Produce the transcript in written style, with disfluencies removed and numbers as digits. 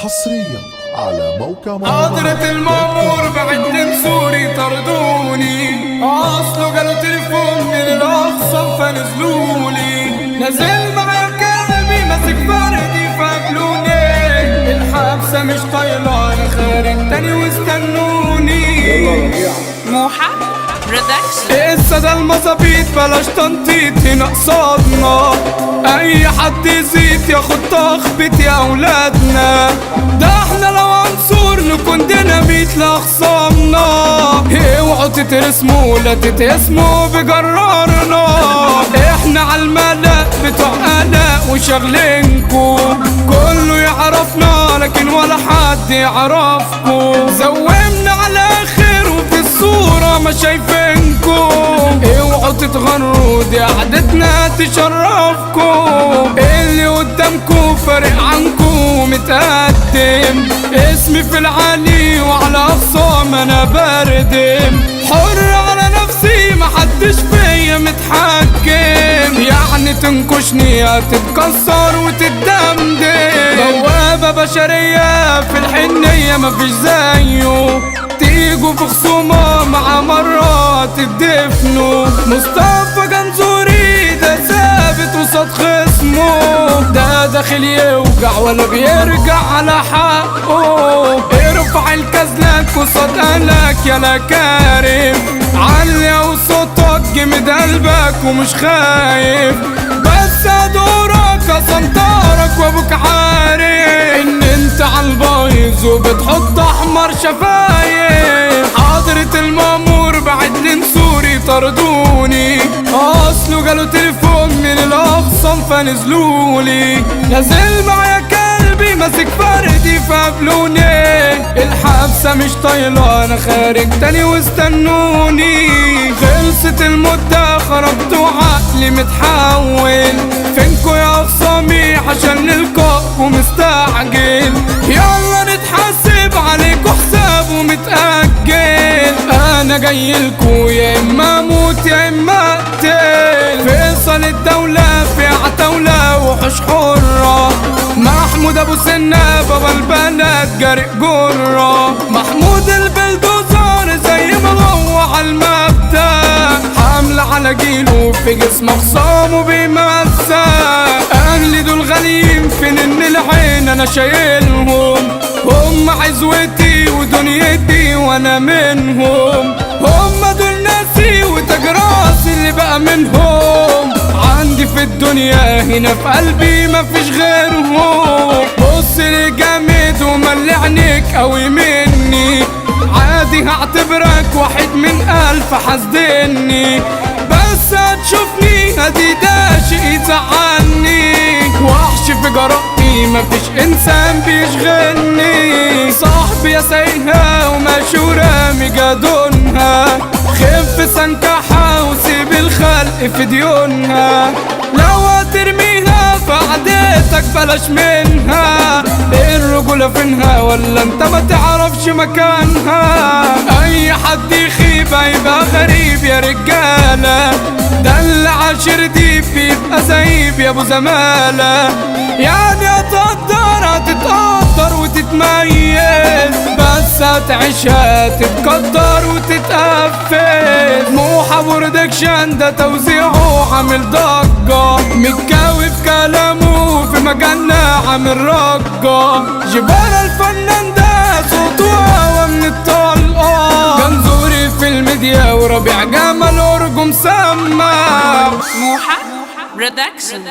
حصريا على موقع حضرة المأمور بعد سوري طردوني، اصله جاله تليفون من الاقصى فنزلولي، نازل معايا كلبي ماسك فردي فقبلوني، الحبسة مش طايلة انا خارج تاني واستنوني. موحى برودكشن. السادة المظابيط بلاش تنطيط هنا قصادنا، اي حد يزيد ياخد تخبيط يا اولادنا، ده احنا لو عنصر نكون ديناميت لاخصامنا، اوعوا تترسموا لا تتقسموا بجرارنا، احنا عالملأ بتوع قلق وشغلينكو، كله يعرفنا لكن ولا حد يعرفكو، زومنا على اخر وفي الصورة ما شايفينكو، اوعوا تتغروا دي قعدتنا تشرفكو، اللي قدامكو فارق عنكو متقدم، اسمي في العالي وعلى اخصام انا بردم، حر على نفسي محدش فيا متحكم، يعني تنكشني هتتكسر وتتدمدم، بوابة بشرية في الحنية مفيش زيه، تيجوا في خصومة مع مرات تدفنوا، مصطفى جنزوري ده ثابت وصاد خصمه، ده داخل يوجع ولا بيرجع على حقه، ارفع الكزلك وصاد قلك يا كارم، علي وصوتك جمد قلبك ومش خايف، بس ادورك اسنطرك وابوك عارف ان انت عالبايظ وبتحط احمر شفايف، حضرة المأمور بعد سوري طردوني، اصله جاله تليفون من الاقصى فنزلولي، نازل معايا كلبي ماسك فردي فقبلوني، الحبسة مش طايلة انا خارج تاني واستنوني، خلصت المدة خرجت وعقلي متحول، فينكو يا خصامي عشان نلقاكوا مستعجل، يلا نتحاسب عليكوا حساب ومتأجل، انا جايلكوا يا اما اموت يا اما اقتل، فيصل الدولة في عتاولة وحوش حرة، محمود ابو سنة بابا البلد جارق جرة، محمود البلدوزر زي ما هو عالمبدأ، حملة على جيله في جسم خصامه بيمسك، اهلي دول غاليين فين ان العين انا شايلهم، هم عزوتي ودنيتي وانا منهم، هم دول ناسي وتاج راسي اللي بقى منهم، عندي في الدنيا هنا في قلبي مفيش غيرهم، بص لي جامد وملي عينيك قوي مني، عادي هعتبرك واحد من 1000 حاسدني، بس هتشوفني هدي ده شيء يزعلني، وحش في جرأتي مفيش انسان بيشغلني، صاحبي يا سايقها ومشهورة مجادونها، خف سنكحها وسيب الخلق في ديونها، لو هترميها فعديتك بلاش منها، الرجولة فينها ولا انت ما تعرفش مكانها، اي حد يخيب هيبقى غريب يا رجالة، ده اللي عاشرتي بيبقى زيب يا ابو زمالة، يعني هتتقدر وتتميز، بس هتعيشها تتقدر وتتقفز، موحى برودكشن ده توزيعه عامل ضجة، متكاوي في كلامه في مجالنا عامل رجة، جبال الفنان ده صوته هوا من الطلقة، جنزوري في الميديا وربيع جمال أرجو مسمع، موحى برودكشن.